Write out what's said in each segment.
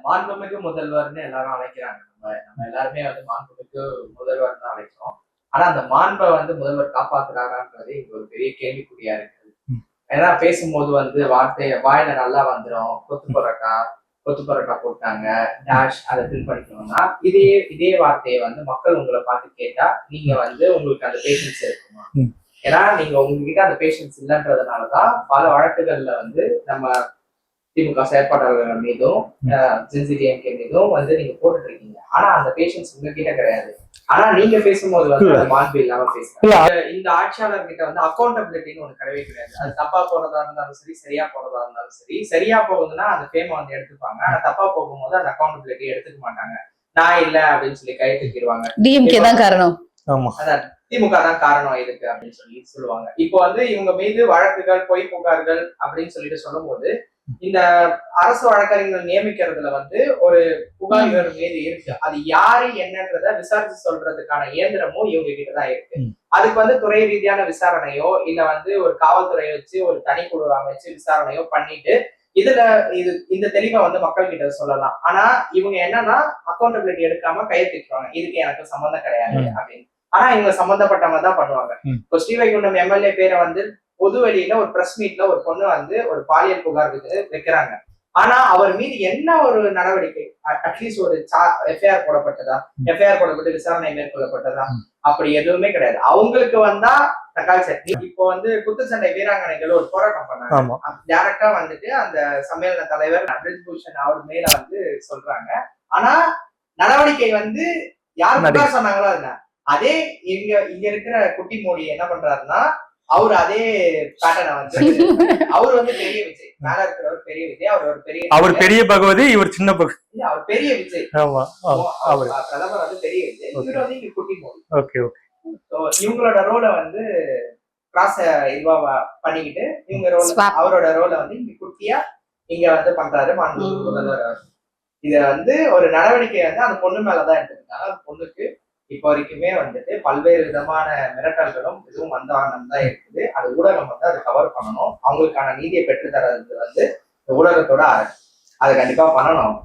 மாண்புமிகு முதல்வர்னு எல்லாரும் அழைக்கிறாங்க. நம்ம எல்லாருமே வந்து மாண்புமிகு முதல்வர் தான் அழைக்கிறோம். ஆனா அந்த மாண்பை வந்து முதல்வர் காப்பாத்துறாரான்றது இங்க ஒரு பெரிய கேள்விக்குறியா இருக்கு. ஏன்னா பேசும்போது வந்து வாயில நல்லா வந்துடும், கொத்து பரோட்டா போட்டாங்க டேஷ் அதை ஃபில் பண்ணிக்கணும்னா இதே வார்த்தையை வந்து மக்கள் உங்களை பார்த்து கேட்டா நீங்க வந்து உங்களுக்கு அந்த பேஷன்ஸ் இருக்குமா? ஏன்னா நீங்க உங்ககிட்ட அந்த பேஷன்ஸ் இல்லைன்றதுனாலதான் பல வழக்குகள்ல வந்து நம்ம திமுக செயற்பாட்டாளர்கள் மீதும் ஜென்சிடிஎம்கே மீதும் வந்து நீங்க போட்டுட்டு இருக்கீங்க. ஆனா அந்த பேஷன்ஸ் உங்ககிட்ட கிடையாது. ஆனா நீங்க பேசும்போது வந்து அந்த மாண்பு இல்லாம பேசுறாங்க. இந்த ஆட்சியாளர் கிட்ட வந்து அக்கௌண்டபிலிட்டின்னு ஒண்ணு கிடையவே கிடையாது. அது தப்பா போறதா இருந்தாலும் சரி, சரியா போறதா இருந்தாலும் சரி. சரியா போகுதுன்னா அந்த ஃபேமை வந்து எடுத்துப்பாங்க. ஆனா தப்பா போகும்போது அந்த அக்கௌண்டபிலிட்டி எடுத்துக்க மாட்டாங்க. நான் இல்ல அப்படின்னு சொல்லி கை தூக்கிடுவாங்க. டிஎம்கே தான் காரணம். அதான் திமுக தான் காரணம் இதுக்கு அப்படின்னு சொல்லி சொல்லுவாங்க. இப்போ வந்து இவங்க மீது வழக்குகள், பொய் புகார்கள் அப்படின்னு சொல்லிட்டு சொல்லும் போது இந்த அரசு வழக்கறிஞர்கள் நியமிக்கிறதுல வந்து ஒரு புகார்கள் மீது இருக்கு. அது யாரு என்னன்றத விசாரிச்சு சொல்றதுக்கான இயந்திரமும் இவங்க கிட்டதான் இருக்கு. அதுக்கு வந்து துறை ரீதியான விசாரணையோ இல்ல வந்து ஒரு காவல்துறையை வச்சு ஒரு தனிக்குழு அமைச்சு விசாரணையோ பண்ணிட்டு இந்த தெளிவை வந்து மக்கள் கிட்ட சொல்லலாம். ஆனா இவங்க என்னன்னா அக்கௌண்டபிலிட்டி எடுக்காம கையை தூக்குவாங்க. இதுக்கு எனக்கு சம்மந்தம் கிடையாது அப்படின்னு. ஆனா இவங்க சம்பந்தப்பட்டவங்க தான் பண்ணுவாங்க. இப்போ ஸ்ரீவைகுண்டம் எம்எல்ஏ பேரை வந்து பொது வெளியில ஒரு பிரஸ் மீட்ல ஒரு பொண்ணு வந்து ஒரு பாலியல் புகார் வைக்கிறாங்க. ஆனா அவர் மீது என்ன ஒரு நடவடிக்கை, அட்லீஸ்ட் ஒரு எஃப்ஐஆர் போடப்பட்டதா, எஃப்ஐஆர் போடப்பட்டு விசாரணை மேற்கொள்ளப்பட்டதா? அப்படி எதுவுமே கிடையாது. அவங்களுக்கு வந்தா தக்காளி சட்னி. இப்போ வந்து குத்துச்சண்டை வீராங்கனைகள் ஒரு போராட்டம் பண்ணாங்க. டைரக்டா வந்துட்டு அந்த சம்மேளன தலைவர் பிரிஜ்பூஷன் அவர் மேல வந்து சொல்றாங்க. ஆனா நடவடிக்கை வந்து யார் புகார் சொன்னாங்களோ அதுல அதே இங்க இருக்கிற குட்டி மோடி என்ன பண்றாருன்னா அவர் அதே பேட்டர்னை வந்து அவர் வந்து பெரிய விஜய், மேல இருக்கிறவர் பெரிய விஜய், அவர் பெரிய பகவதி, இவர் சின்ன பகவதி, அவர் பெரிய விஜய், பிரதமர் வந்து பெரிய விஜய், இவர் வந்து இங்க குட்டி மோடி. இவங்களோட ரோலை வந்து கிராஸ் இதுவா பண்ணிக்கிட்டு இவங்க ரோல் அவரோட ரோலை வந்து இங்க குட்டியா இங்க வந்து பண்றாரு முதல்வர். இத வந்து ஒரு நடவடிக்கை வந்து அந்த பொண்ணு மேலதான் எடுத்துருக்காங்க. அந்த பொண்ணுக்கு இப்போ வரைக்குமே வந்துட்டு பல்வேறு விதமான மிரட்டல்களும் இதுவும் வந்தானம் தான் இருக்குது. அது ஊடகம் வந்து அதை கவர் பண்ணணும். அவங்களுக்கான நீதியை பெற்று தரது வந்து ஊடகத்தோட அதை கண்டிப்பா பண்ணணும்.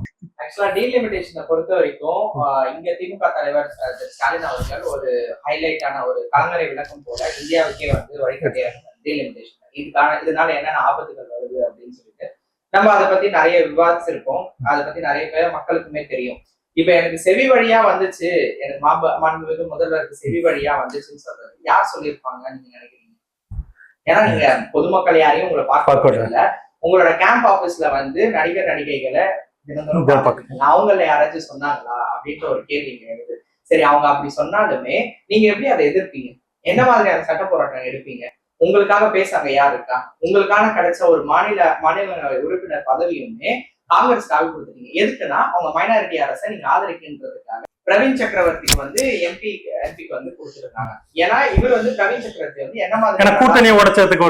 ஆக்சுவலா டீலிமிட்டேஷனை பொறுத்த வரைக்கும் இங்க திமுக தலைவர் ஸ்டாலின் அவர்கள் ஒரு ஹைலைட்டான ஒரு கலங்கரை விளக்கம் போல இந்தியாவுக்கே வந்து வழிகாட்டியாங்க டீலிமிட்டேஷன். இதனால என்னென்ன ஆபத்துகள் வருது அப்படின்னு சொல்லிட்டு நம்ம அதை பத்தி நிறைய விவாதிச்சிருக்கோம். அதை பத்தி நிறைய பேர் மக்களுக்குமே தெரியும். இப்ப எனக்கு செவி வழியா வந்துச்சு, எனக்கு மாண்புமிகு முதல்வருக்கு செவி வழியா வந்துச்சுன்னு சொல்றது யார் சொல்லியிருப்பாங்க நீங்க நினைக்கிறீங்க? ஏன்னா நீங்க பொதுமக்கள் யாரையும் உங்களை பார்க்க இல்ல. உங்களோட கேம்ப் ஆபீஸ்ல வந்து நடிகர் நடிகைகளை தினந்தோறும் அவங்கள யாராச்சும் சொன்னாங்களா அப்படின்ற ஒரு கேள்வி எழுது. சரி, அவங்க அப்படி சொன்னாலுமே நீங்க எப்படி அதை எதிர்ப்பீங்க? என்ன மாதிரியான சட்ட போராட்டம் எடுப்பீங்க? உங்களுக்காக பேச அங்க யார் இருக்கா? உங்களுக்கான கிடைச்ச ஒரு மாநில உறுப்பினர் பதவியுமே காங்கிரஸ் காவி கொடுத்துட்டீங்க. எதுக்குன்னா அவங்க மைனாரிட்டி அரசை நீங்க ஆதரிக்கின்றதுக்காக. பிரவீன் சக்கரவர்த்திக்கு வந்து எம்பிக்கு வந்து கொடுத்துருக்காங்க. ஏன்னா இவர் வந்து பிரவீன் சக்கரவர்த்தி வந்து என்ன மாதிரி கூட்டணி உடைச்சதுக்கு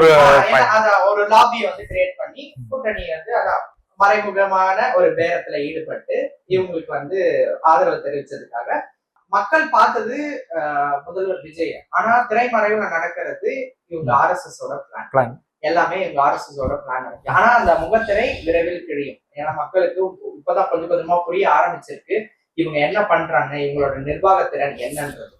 ஒரு லாபியை வந்து கிரியேட் பண்ணி கூட்டணி வந்து அதான் மறைமுகமான ஒரு பேரத்துல ஈடுபட்டு இவங்களுக்கு வந்து ஆதரவு தெரிவிச்சதுக்காக மக்கள் பார்த்தது முதல்வர் விஜய். ஆனா திரைமறைவுல நடக்கிறது இவங்க RSS-ஓட பிளான். எல்லாமே இவங்க RSS-ஓட பிளான் இருக்கு. ஆனா அந்த முகத்திரை விரைவில் கிழியும். ஏன்னா மக்களுக்கு இப்பதான் கொஞ்சம் கொஞ்சமா புரிய ஆரம்பிச்சிருக்கு இவங்க என்ன பண்றாங்க, இவங்களோட நிர்வாகத்திறன் என்னன்றது.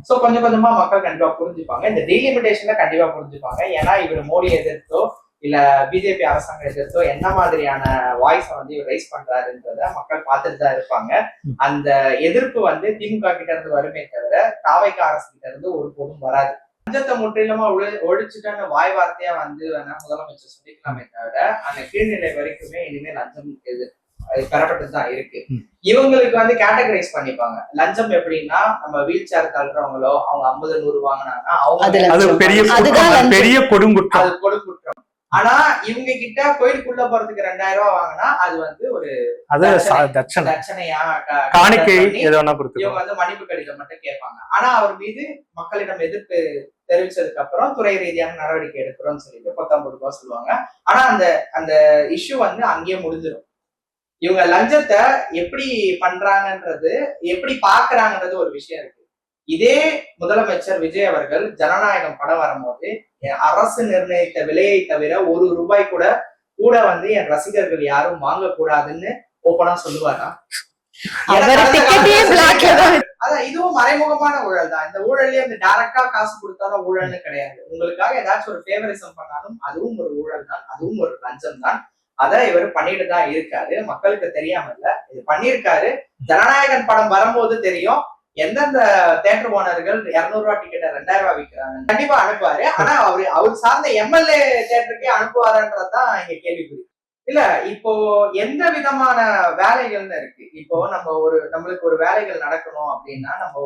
சோ கொஞ்சம் கொஞ்சமா மக்கள் கண்டிப்பா புரிஞ்சுப்பாங்க. இந்த டீலிமிட்டேஷன்ல கண்டிப்பா புரிஞ்சுப்பாங்க. ஏன்னா இவர் மோடி எதிர்த்தோ இல்ல பிஜேபி அரசாங்கம் எதிர்த்தோ என்ன மாதிரியான வாய்ஸை வந்து இவர் ரைஸ் பண்றாருன்றத மக்கள் பார்த்துட்டு தான் இருப்பாங்க. அந்த எதிர்ப்பு வந்து திமுக கிட்ட இருந்து வருமே தவிர தாவைக்கா அரசு கிட்ட இருந்து ஒருபோதும் வராது. லஞ்சத்தை முற்றிலுமா ஒழிச்சுட்டான வாய் வார்த்தையா வந்து வேணா முதலமைச்சர் சொல்லிக்கலாமே தவிர அந்த கீழ்நிலை வரைக்குமே இனிமேல் லஞ்சம் பெறப்பட்டுதான் இருக்கு. இவங்களுக்கு வந்து கேட்டகரைஸ் பண்ணிப்பாங்க. லஞ்சம் எப்படின்னா நம்ம வீல் சேர் தள்ளுறவங்களோ அவங்க 50-100 வாங்கினாங்கன்னா அவங்க பெரிய கொடுங்குற்றம். ஆனா இவங்க கிட்ட கோயிலுக்குள்ள போறதுக்கு 2000 ரூபாய் வாங்கினா அது வந்து ஒரு தட்சணையா இவங்க வந்து மன்னிப்பு கடிதம் மட்டும் கேட்பாங்க. ஆனா அவர் மீது மக்களிடம் எதிர்ப்பு தெரிவிச்சதுக்கு அப்புறம் துறை ரீதியான நடவடிக்கை எடுக்கிறோம்னு சொல்லிட்டு 19 ரூபாய் சொல்லுவாங்க. ஆனா அந்த இஷ்யூ வந்து அங்கேயே முடிஞ்சிடும். இவங்க லஞ்சத்தை எப்படி பண்றாங்கன்றது எப்படி பாக்குறாங்கன்றது ஒரு விஷயம் இருக்கு. இதே முதலமைச்சர் விஜய் அவர்கள் ஜனநாயகம் படம் வரும்போது அரசு நிர்ணயித்த விலையை தவிர 1 ரூபாய் கூட வந்து என் ரசிகர்கள் யாரும் வாங்கக்கூடாதுன்னு ஓப்பனா சொல்லுவாரா? அவர் டிக்கெட்டே பிளாக்ல தான். அதான் இதுவும் மறைமுகமான ஊழல் தான். இந்த ஊழல்லே வந்து டைரக்டா காசு கொடுத்தாதான் ஊழல்னு கிடையாது. உங்களுக்காக ஏதாச்சும் ஒரு ஃபேவரிசம் பண்ணாலும் அதுவும் ஒரு ஊழல் தான், அதுவும் ஒரு லஞ்சம் தான். அத இவர் பண்ணிட்டு தான் இருக்காரு. மக்களுக்கு தெரியாம இல்ல, இது பண்ணிருக்காரு. ஜனநாயகன் படம் வரும்போது தெரியும் எந்தெந்த தியேட்டர் ஓனர்கள் 200 ரூபாய் டிக்கெட்டை 2000 ரூபாய் விற்கிறாங்க. கண்டிப்பா அனுப்புவாரு. ஆனா அவர் சார்ந்த எம்எல்ஏ தியேட்டருக்கே அனுப்புவாருன்றதுதான் இங்க கேள்விக்குறி. இல்ல இப்போ எந்த விதமான வேலைகள்னு இருக்கு. இப்போ நம்மளுக்கு ஒரு வேலைகள் நடக்கணும் அப்படின்னா நம்ம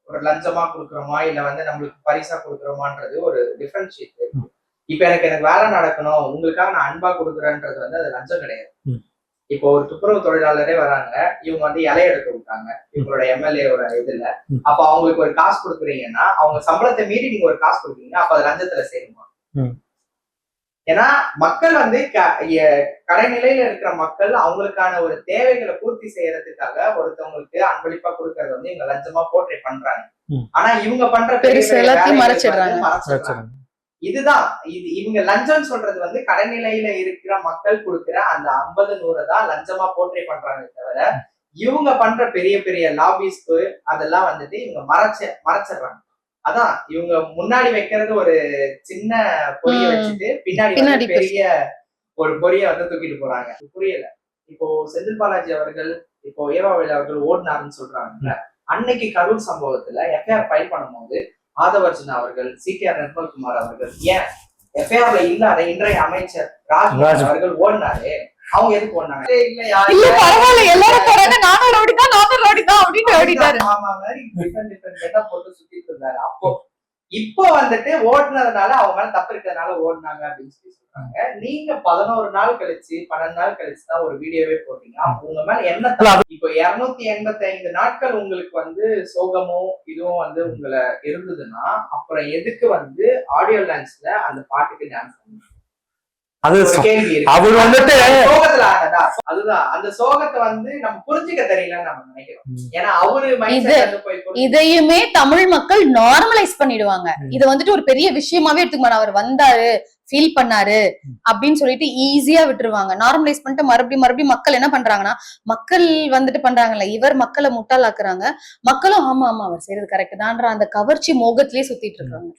ஒரு லஞ்சமா கொடுக்குறோமா இல்ல வந்து நம்மளுக்கு பரிசா கொடுக்குறோமான்றது ஒரு டிஃபரன்ஷியேட் இருக்கு. இப்ப எனக்கு வேலை நடக்கணும், உங்களுக்காக நான் அன்பா கொடுக்குறேன்றது வந்து அது லஞ்சம் கிடையாது. இப்போ ஒரு துப்புரவு தொழிலாளரே வராங்க, இவங்க வந்து இலை எடுக்க விட்டாங்க இவங்களோட எம்எல்ஏவோட இதுல. அப்ப அவங்களுக்கு ஒரு காசு கொடுக்குறீங்கன்னா அவங்க சம்பளத்தை மீறி நீங்க ஒரு காசு கொடுக்குறீங்க, அப்ப அது லஞ்சத்துல சேருமா? ஏன்னா மக்கள் வந்து கடைநிலையில இருக்கிற மக்கள் அவங்களுக்கான ஒரு தேவைகளை பூர்த்தி செய்யறதுக்காக ஒருத்தவங்களுக்கு அன்பளிப்பா கொடுக்கறது வந்து இவங்க லஞ்சமா போர்ட்ரே பண்றாங்க. ஆனா இவங்க பண்ற மறைச்சிடுறாங்க. இதுதான் இவங்க லஞ்சம் சொல்றது வந்து கடைநிலையில இருக்கிற மக்கள் கொடுக்கிற அந்த 50-100 தான் லஞ்சமா போர்ட்ரே பண்றாங்க தவிர இவங்க பண்ற பெரிய பெரிய லாபிஸ்க்கு அதெல்லாம் வந்துட்டு இவங்க மறைச்சிடுறாங்க. அதான் இவங்க முன்னாடி வைக்கிறது ஒரு சின்ன பொரிய வச்சுட்டு பின்னாடி பெரிய ஒரு பொரிய வந்து தூக்கிட்டு போறாங்க. புரியல. இப்போ செந்தில் பாலாஜி அவர்கள் இப்போ ஏவாவேலு அவர்கள் ஓடினாருன்னு சொல்றாங்க. அன்னைக்கு கரூர் சம்பவத்துல எஃப்ஐஆர் ஃபைல் பண்ணும்போது ஆதவர்ஜுனா அவர்கள், சிடிஆர் நிர்மல்குமார் அவர்கள், ஏன் எஃப்ஐஆர்ல இல்லாத இன்றைய அமைச்சர் ராஜ் அவர்கள் ஓடினாரு, அவங்க எதுக்கு ஓடினாங்க? அப்போ இப்போ வந்துட்டு ஓடுனதுனால அவங்க மேல தப்பு இருக்கிறதுனால ஓடினாங்க அப்படின்னு சொல்லி சொல்றாங்க. நீங்க 11 நாள் கழிச்சு 12 நாள் கழிச்சு தான் ஒரு வீடியோவே போட்டீங்க. உங்க மேல என்ன இப்போ 285 நாட்கள் உங்களுக்கு வந்து சோகமும் இதுவும் வந்து உங்களை இருந்ததுன்னா அப்புறம் எதுக்கு வந்து ஆடியோ லான்ச்ல அந்த பாட்டுக்கு டான்ஸ் பண்ணுங்க? அது கேள்வி அவர் வந்துட்டு சோகத்துல ஆனதா? அதுதான் அந்த சோகத்தை வந்து நம்ம புரிஞ்சுக்க தெரியலன்னு நம்ம நினைக்கிறோம். ஏன்னா அவரு இதையுமே தமிழ் மக்கள் நார்மலைஸ் பண்ணிடுவாங்க. இது வந்துட்டு ஒரு பெரிய விஷயமாவே எடுத்துக்க அவர் வந்தாரு ஃபீல் பண்ணாரு அப்படின்னு சொல்லிட்டு ஈஸியா விட்டுருவாங்க. நார்மலைஸ் பண்ணிட்டு மறுபடியும் மக்கள் என்ன பண்றாங்கன்னா, மக்கள் வந்துட்டு பண்றாங்கல்ல, இவர் மக்களை முட்டாளாக்குறாங்க. மக்களும் ஆமா அவர் செய்யறது கரெக்ட் தான்ற அந்த கவர்ச்சி மோகத்திலேயே சுத்திட்டு இருக்காங்க.